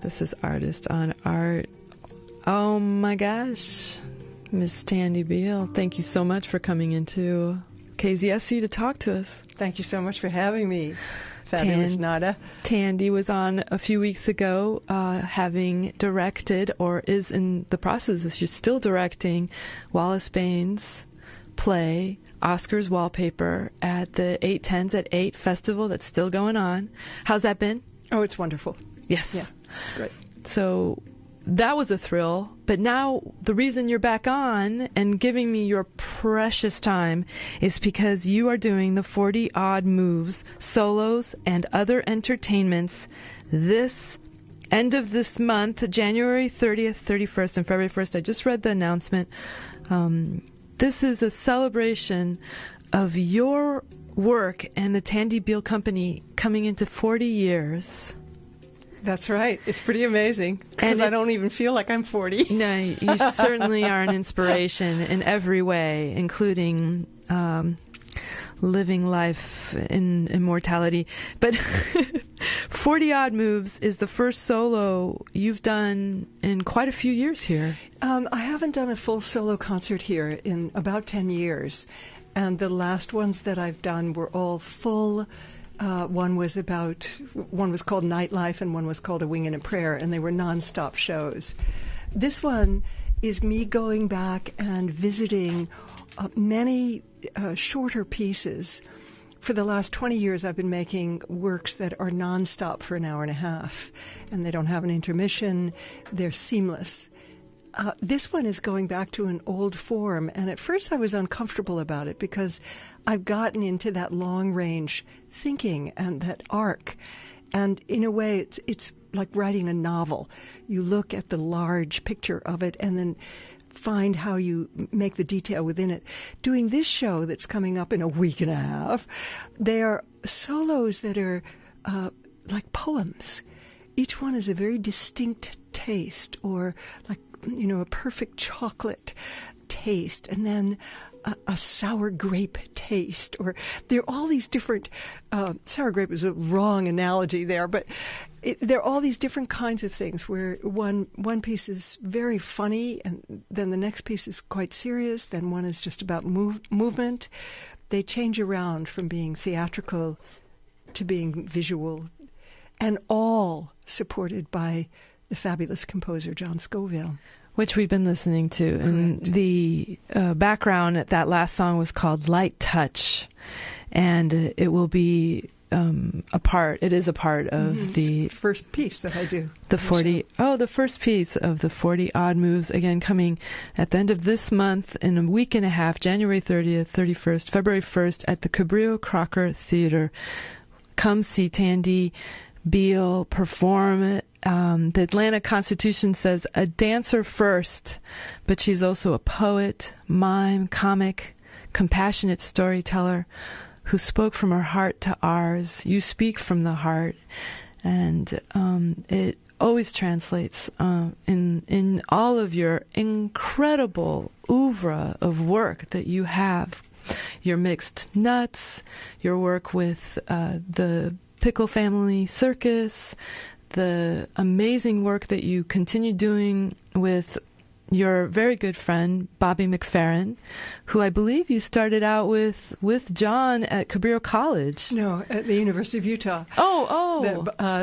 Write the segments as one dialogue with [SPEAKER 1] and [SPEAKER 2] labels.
[SPEAKER 1] This is Artist on Art. Oh my gosh, Miss Tandy Beal, thank you so much for coming into KZSC to talk to us.
[SPEAKER 2] Thank you so much for having me. Fabulous, Nada.
[SPEAKER 1] Tandy was on a few weeks ago, having directed, or is in the process, she's still directing, Wallace Bain's play, Oscar's Wallpaper, at the 810s at 8 festival that's still going on. How's that been?
[SPEAKER 2] Oh, it's wonderful.
[SPEAKER 1] Yes.
[SPEAKER 2] Yeah, it's great.
[SPEAKER 1] So that was a thrill, but now the reason you're back on and giving me your precious time is because you are doing the 40 Odd Moves, solos, and other entertainments this end of this month, January 30th, 31st, and February 1st. I just read the announcement. This is a celebration of your work and the Tandy Beal Company coming into 40 years.
[SPEAKER 2] That's right. It's pretty amazing because I don't even feel like I'm 40.
[SPEAKER 1] No, you certainly are an inspiration in every way, including living life in immortality. But 40 Odd Moves is the first solo you've done in quite a few years here.
[SPEAKER 2] I haven't done a full solo concert here in about 10 years. And the last ones that I've done were all full. One was called Nightlife and one was called A Wing and a Prayer, and they were nonstop shows. This one is me going back and visiting many shorter pieces. For the last 20 years, I've been making works that are nonstop for an hour and a half, and they don't have an intermission. They're seamless. This one is going back to an old form, and at first I was uncomfortable about it because I've gotten into that long-range thinking and that arc, and in a way it's like writing a novel. You look at the large picture of it and then find how you make the detail within it. Doing this show that's coming up in a week and a half, they are solos that are like poems. Each one is a very distinct taste, or like, you know, a perfect chocolate taste, and then a sour grape taste, or there are all these different, sour grape is a wrong analogy there, but there are all these different kinds of things where one piece is very funny, and then the next piece is quite serious, then one is just about movement. They change around from being theatrical to being visual, and all supported by the fabulous composer Jon Scoville.
[SPEAKER 1] Which we've been listening to.
[SPEAKER 2] Correct.
[SPEAKER 1] And the background at that last song was called Light Touch. And it will be it is a part of the
[SPEAKER 2] first piece that I do.
[SPEAKER 1] The first piece of the 40 Odd Moves, again, coming at the end of this month in a week and a half, January 30th, 31st, February 1st at the Cabrillo-Crocker Theater. Come see Tandy Beal perform it. The Atlanta Constitution says a dancer first, but she's also a poet, mime, comic, compassionate storyteller who spoke from her heart to ours. You speak from the heart, and it always translates in all of your incredible oeuvre of work that you have. Your mixed nuts, your work with the Pickle Family Circus, the amazing work that you continue doing with your very good friend, Bobby McFerrin, who I believe you started out with Jon at Cabrillo College.
[SPEAKER 2] No, at the University of Utah.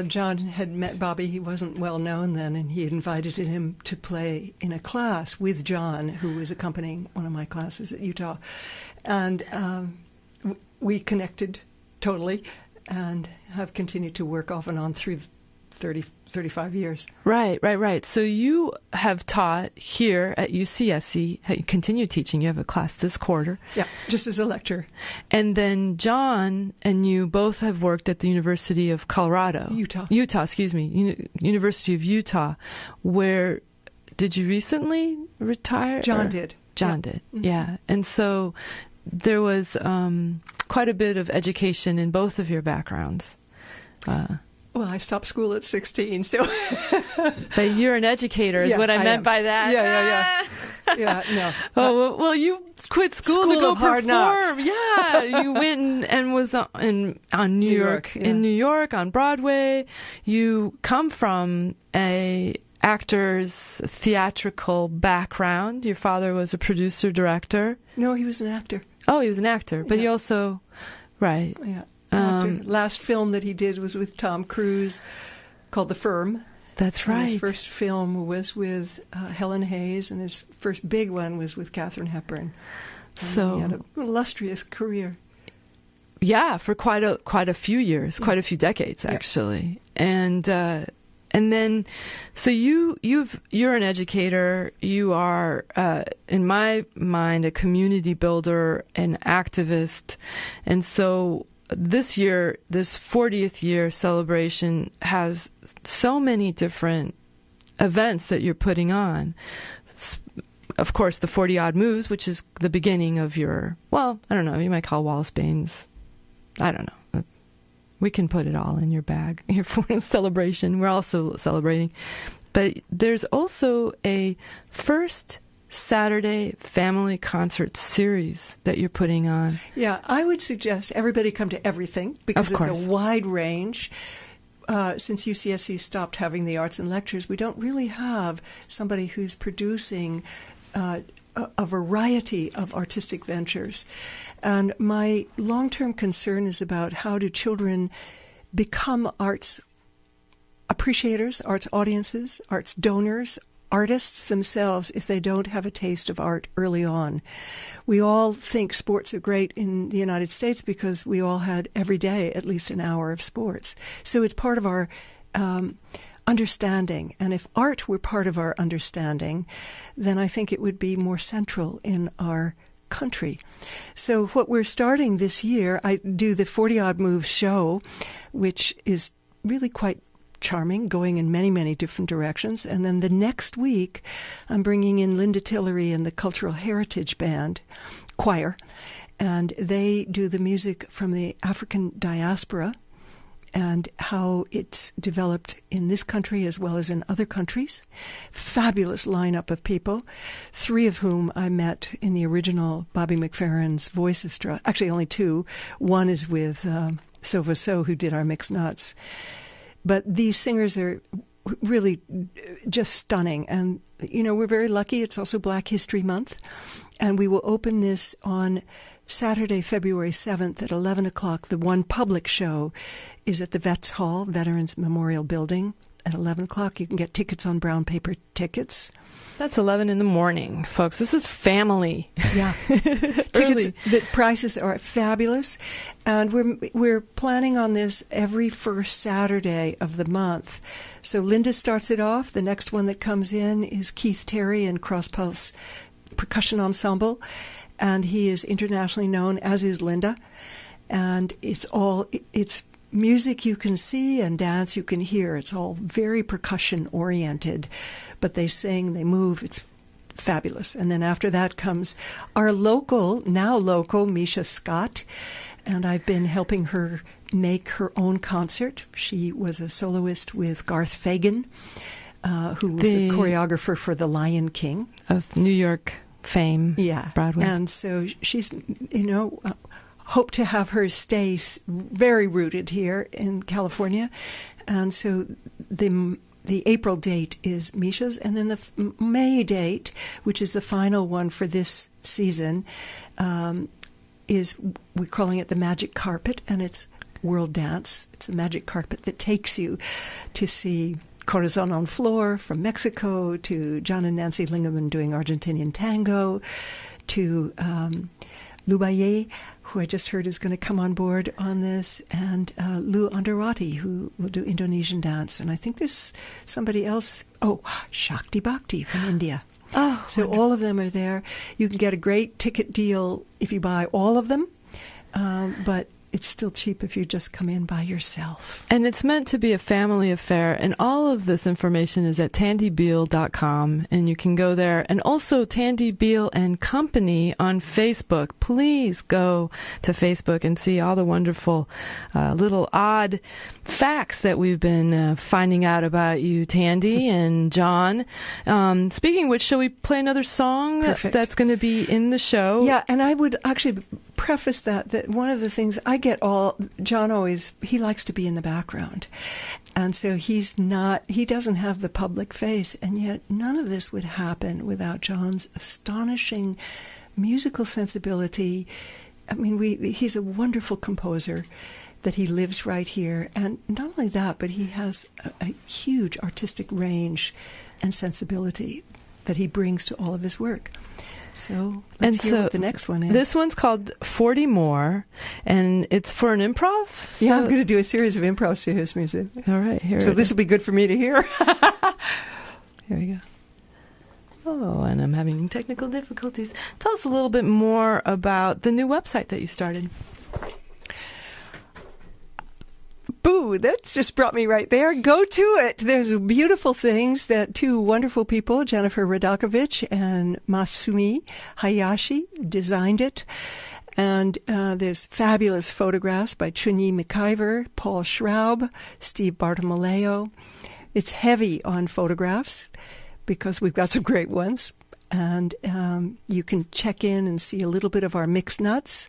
[SPEAKER 2] Jon had met Bobby. He wasn't well known then, and he had invited him to play in a class with Jon, who was accompanying one of my classes at Utah. And we connected totally and have continued to work off and on through 35 years. Right.
[SPEAKER 1] So you have taught here at UCSC, you continue teaching, you have a class this quarter.
[SPEAKER 2] Yeah, just as a lecturer.
[SPEAKER 1] And then Jon and you both have worked at the University of Colorado. University of Utah, where, did you recently retire?
[SPEAKER 2] Jon did.
[SPEAKER 1] Yeah. And so there was quite a bit of education in both of your backgrounds.
[SPEAKER 2] Well, I stopped school at 16, so...
[SPEAKER 1] But you're an educator, is what I meant by that.
[SPEAKER 2] Yeah. Yeah, no.
[SPEAKER 1] Oh, well, you quit school to go
[SPEAKER 2] of Hard Knocks.
[SPEAKER 1] perform. Yeah, you went and was on New York,
[SPEAKER 2] yeah.
[SPEAKER 1] in New York on Broadway. You come from a actor's theatrical background. Your father was a producer, director.
[SPEAKER 2] No, he was an actor.
[SPEAKER 1] Oh, he was an actor, but
[SPEAKER 2] Yeah.
[SPEAKER 1] he also, right.
[SPEAKER 2] Yeah, actor. Last film that he did was with Tom Cruise called The Firm.
[SPEAKER 1] That's
[SPEAKER 2] And
[SPEAKER 1] right.
[SPEAKER 2] his first film was with Helen Hayes, and his first big one was with Katharine Hepburn. And he had an illustrious career.
[SPEAKER 1] Yeah, for quite a few years, quite a few decades, actually. And then, so you're an educator. You are, in my mind, a community builder, an activist, and so this year, this 40th year celebration has so many different events that you're putting on. Of course, the 40 Odd Moves, which is the beginning of your, well, I don't know, you might call Wallace Baines, I don't know. We can put it all in your bag here for a celebration. We're also celebrating. But there's also a first Saturday family concert series that you're putting on.
[SPEAKER 2] Yeah, I would suggest everybody come to everything because it's a wide range. Since UCSC stopped having the arts and lectures, we don't really have somebody who's producing a variety of artistic ventures. And my long-term concern is about how do children become arts appreciators, arts audiences, arts donors, artists themselves if they don't have a taste of art early on. We all think sports are great in the United States because we all had every day at least an hour of sports. So it's part of our understanding. And if art were part of our understanding, then I think it would be more central in our country. So what we're starting this year, I do the 40 Odd Moves show, which is really quite charming, going in many, many different directions. And then the next week, I'm bringing in Linda Tillery and the Cultural Heritage Band choir, and they do the music from the African diaspora and how it's developed in this country as well as in other countries. Fabulous lineup of people, 3 of whom I met in the original Bobby McFerrin's Voicestra. Actually, only 2. One is with Sova So, who did our Mixed Nuts. But these singers are really just stunning. And, you know, we're very lucky. It's also Black History Month. And we will open this on Saturday, February 7th at 11 o'clock. The one public show is at the Vets Hall, Veterans Memorial Building, at 11 o'clock. You can get tickets on brown paper tickets.
[SPEAKER 1] That's 11 in the morning, folks. This is family.
[SPEAKER 2] Yeah. Tickets, the prices are fabulous. And we're planning on this every first Saturday of the month. So Linda starts it off. The next one that comes in is Keith Terry and Cross Pulse Percussion Ensemble. And he is internationally known, as is Linda. And it's music you can see and dance you can hear. It's all very percussion-oriented. But they sing, they move. It's fabulous. And then after that comes our now local, Misha Scott. And I've been helping her make her own concert. She was a soloist with Garth Fagan, who was a choreographer for The Lion King.
[SPEAKER 1] Of New York fame,
[SPEAKER 2] yeah.
[SPEAKER 1] Broadway.
[SPEAKER 2] And so she's, hope to have her stay very rooted here in California. And so the April date is Misha's, and then the May date, which is the final one for this season, is, we're calling it the Magic Carpet, and it's world dance. It's the magic carpet that takes you to see Corazon on Floor from Mexico, to John and Nancy Lingaman doing Argentinian tango, to Lubaye, who I just heard is going to come on board on this, and Lou Underwati, who will do Indonesian dance. And I think there's somebody else, Shakti Bhakti from India.
[SPEAKER 1] Oh,
[SPEAKER 2] so wonderful. All of them are there. You can get a great ticket deal if you buy all of them, but it's still cheap if you just come in by yourself.
[SPEAKER 1] And it's meant to be a family affair. And all of this information is at tandybeal.com. And you can go there. And also Tandy Beal and Company on Facebook. Please go to Facebook and see all the wonderful little odd facts that we've been finding out about you, Tandy and Jon. Speaking of which, shall we play another song that's going to be in the show?
[SPEAKER 2] Yeah, and I would actually preface that one of the things I get Jon always, he likes to be in the background. And so he doesn't have the public face, and yet none of this would happen without Jon's astonishing musical sensibility. I mean, he's a wonderful composer, that he lives right here. And not only that, but he has a huge artistic range and sensibility that he brings to all of his work. So let's hear what the next one is.
[SPEAKER 1] This one's called 40 More, and it's for an improv?
[SPEAKER 2] So yeah, I'm going to do a series of improvs to his music.
[SPEAKER 1] All right, here
[SPEAKER 2] so this will be good for me to hear.
[SPEAKER 1] Here we go. Oh, and I'm having technical difficulties. Tell us a little bit more about the new website that you started.
[SPEAKER 2] Boo, that's just brought me right there. Go to it. There's beautiful things that two wonderful people, Jennifer Radakovich and Masumi Hayashi, designed it. And there's fabulous photographs by Chunyi McIver, Paul Schraub, Steve Bartolomeo. It's heavy on photographs because we've got some great ones. And you can check in and see a little bit of our mixed nuts,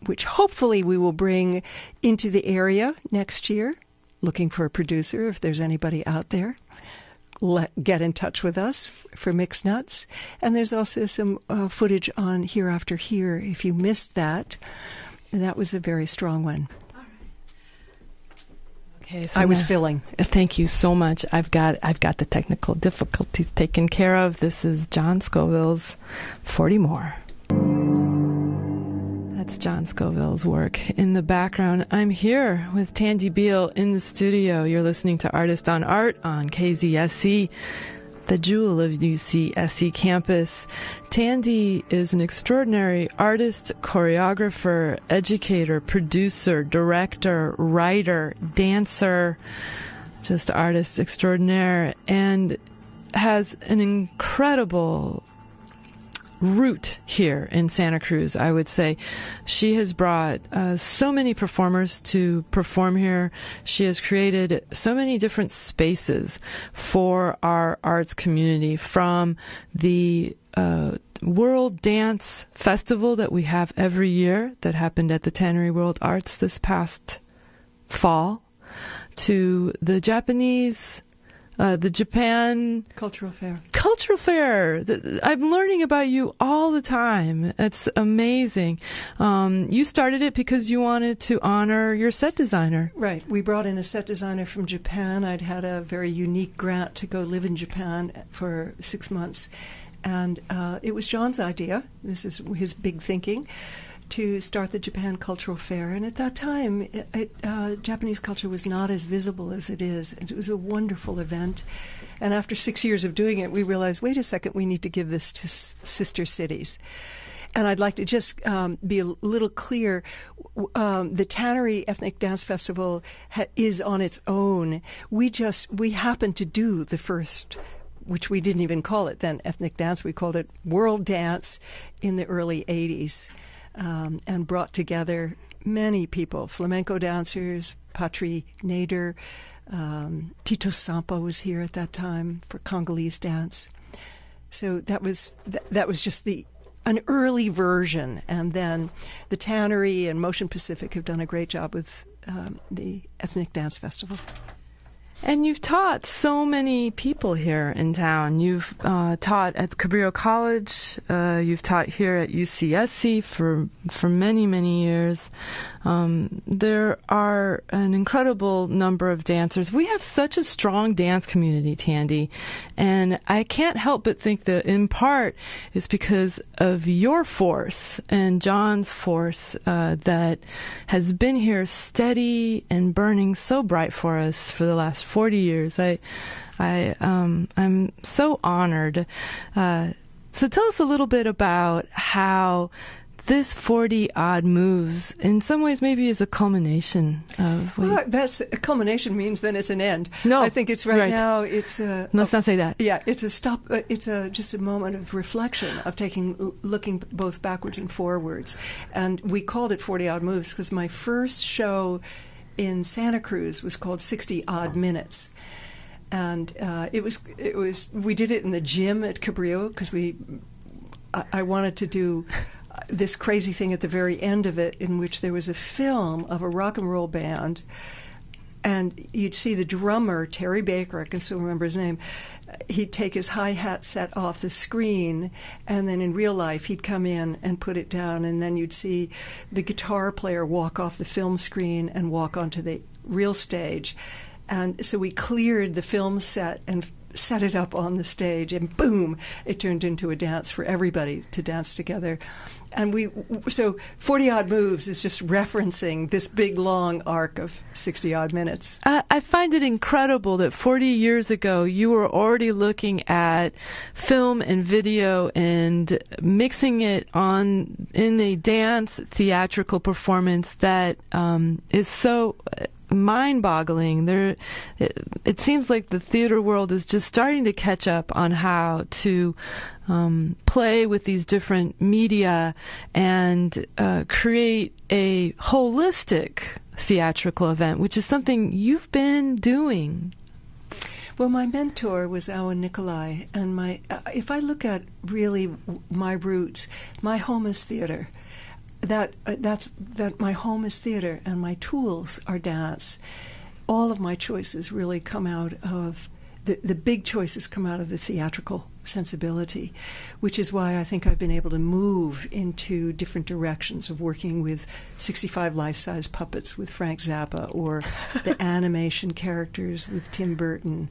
[SPEAKER 2] which hopefully we will bring into the area next year. Looking for a producer, if there's anybody out there. Get in touch with us for Mixed Nuts. And there's also some footage on Here After Here. If you missed that, that was a very strong one.
[SPEAKER 1] All right. Okay, so
[SPEAKER 2] I was filling.
[SPEAKER 1] Thank you so much. I've got the technical difficulties taken care of. This is Jon Scoville's 40 More. That's Jon Scoville's work in the background. I'm here with Tandy Beal in the studio. You're listening to Artist on Art on KZSC, the jewel of UCSC campus. Tandy is an extraordinary artist, choreographer, educator, producer, director, writer, dancer, just artist extraordinaire, and has an incredible root here in Santa Cruz, I would say. She has brought so many performers to perform here. She has created so many different spaces for our arts community, from the World Dance Festival that we have every year that happened at the Tannery World Arts this past fall, to the Japan
[SPEAKER 2] Cultural Fair.
[SPEAKER 1] I'm learning about you all the time. It's amazing. You started it because you wanted to honor your set designer.
[SPEAKER 2] Right. We brought in a set designer from Japan. I'd had a very unique grant to go live in Japan for 6 months. And it was Jon's idea. This is his big thinking, to start the Japan Cultural Fair. And at that time, Japanese culture was not as visible as it is. And it was a wonderful event. And after 6 years of doing it, we realized, wait a second, we need to give this to sister cities. And I'd like to just be a little clear. The Tannery Ethnic Dance Festival is on its own. We happened to do the first, which we didn't even call it then ethnic dance. We called it World Dance in the early 80s. And brought together many people, flamenco dancers, Patri Nader, Tito Sampa was here at that time for Congolese dance. So that was just an early version. And then the Tannery and Motion Pacific have done a great job with the Ethnic Dance Festival.
[SPEAKER 1] And you've taught so many people here in town. You've taught at Cabrillo College. You've taught here at UCSC for many, many years. There are an incredible number of dancers. We have such a strong dance community, Tandy. And I can't help but think that in part is because of your force and Jon's force that has been here steady and burning so bright for us for the last 40 years. I'm so honored. So tell us a little bit about how this 40 odd moves in some ways maybe is a culmination of...
[SPEAKER 2] Well, that's a culmination means then it's an end.
[SPEAKER 1] No,
[SPEAKER 2] I think it's right now. It's
[SPEAKER 1] let's not say that.
[SPEAKER 2] Yeah, it's a stop. It's just a moment of reflection, of looking both backwards and forwards. And we called it 40 odd moves because my first show in Santa Cruz was called 60 Odd Minutes. And it was we did it in the gym at Cabrillo because I wanted to do this crazy thing at the very end of it in which there was a film of a rock and roll band, and you'd see the drummer, Terry Baker, I can still remember his name, he'd take his hi-hat set off the screen, and then in real life he'd come in and put it down, and then you'd see the guitar player walk off the film screen and walk onto the real stage. And so we cleared the film set and set it up on the stage, and boom, it turned into a dance for everybody to dance together. And so 40 odd moves is just referencing this big long arc of 60 odd minutes.
[SPEAKER 1] I find it incredible that 40 years ago you were already looking at film and video and mixing it on in a dance theatrical performance that is so mind-boggling. It seems like the theater world is just starting to catch up on how to play with these different media and create a holistic theatrical event, which is something you've been doing.
[SPEAKER 2] Well, my mentor was Owen Nicolai, and if I look at really my roots, my home is theater. That my home is theater and my tools are dance. All of my choices really come out of the big choices come out of the theatrical sensibility, which is why I think I've been able to move into different directions of working with 65 life-size puppets with Frank Zappa, or the animation characters with Tim Burton.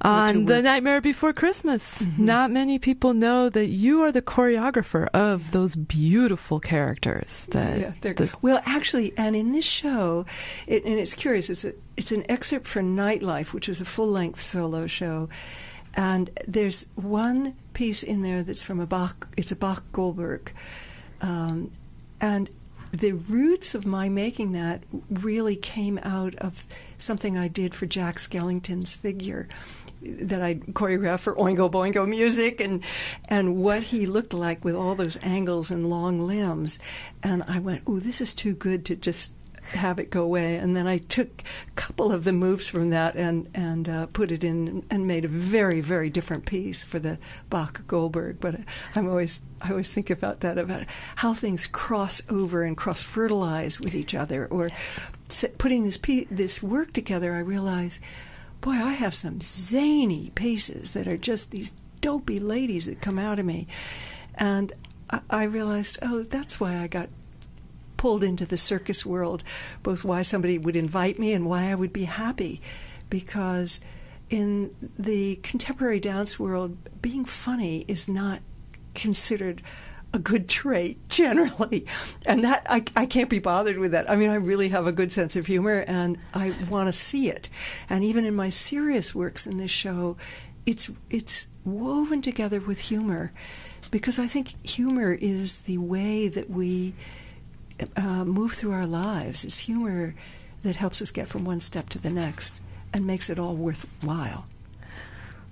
[SPEAKER 1] On The Nightmare Before Christmas, not many people know that you are the choreographer of those beautiful characters.
[SPEAKER 2] Well, actually, and in this show, and it's curious, it's an excerpt for Nightlife, which is a full-length solo show. And there's one piece in there that's from a Bach Goldberg. And the roots of my making that really came out of something I did for Jack Skellington's figure that I choreographed for Oingo Boingo Music, and what he looked like with all those angles and long limbs. And I went, ooh, this is too good to just have it go away. And then I took a couple of the moves from that and put it in and made a very, very different piece for the Bach Goldberg. But I always think about that, about how things cross over and cross fertilize with each other. Or putting this work together, I realize, boy, I have some zany pieces that are just these dopey ladies that come out of me. And I realized, oh, that's why I got pulled into the circus world, both why somebody would invite me and why I would be happy, because in the contemporary dance world, being funny is not considered a good trait generally, and that I can't be bothered with that. I mean, I really have a good sense of humor, and I want to see it. And even in my serious works in this show, it's woven together with humor, because I think humor is the way that we move through our lives. It's humor that helps us get from one step to the next and makes it all worthwhile.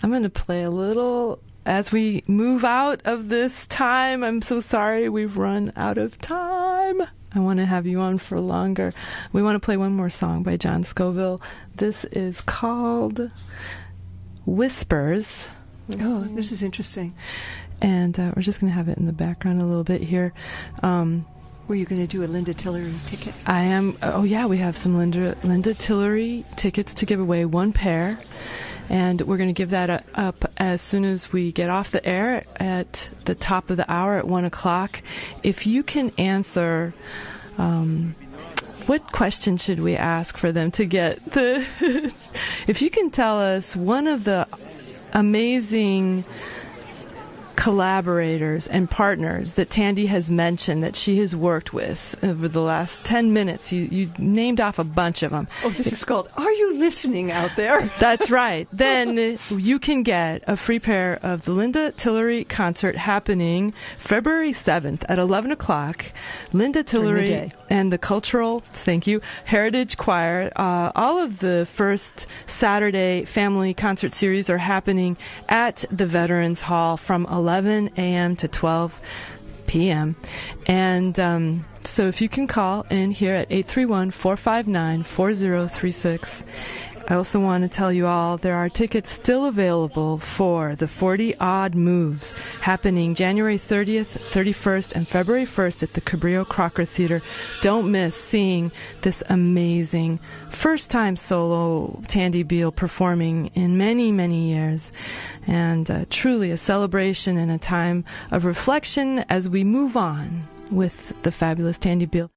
[SPEAKER 1] I'm going to play a little as we move out of this time. I'm so sorry we've run out of time. I want to have you on for longer. We want to play one more song by Jon Scoville. This is called Whispers.
[SPEAKER 2] Oh, this is interesting.
[SPEAKER 1] And we're just going to have it in the background a little bit here.
[SPEAKER 2] Were you going to do a Linda Tillery ticket?
[SPEAKER 1] I am. Oh, yeah, we have some Linda Tillery tickets to give away, one pair. And we're going to give that up as soon as we get off the air at the top of the hour at 1 o'clock. If you can answer, what question should we ask for them to get the... If you can tell us one of the amazing collaborators and partners that Tandy has mentioned that she has worked with over the last 10 minutes. You named off a bunch of them.
[SPEAKER 2] Oh, this is called Are You Listening Out There?
[SPEAKER 1] That's right. Then you can get a free pair of the Linda Tillery concert happening February 7th at 11 o'clock. Linda Tillery and the Cultural, thank you, Heritage Choir. All of the first Saturday family concert series are happening at the Veterans Hall from 11 a.m. to 12 p.m. And so if you can call in here at 831-459-4036. I also want to tell you all there are tickets still available for the 40 Odd Moves happening January 30th, 31st, and February 1st at the Cabrillo Crocker Theater. Don't miss seeing this amazing first-time solo Tandy Beal performing in many, many years. And truly a celebration and a time of reflection as we move on with the fabulous Tandy Beal.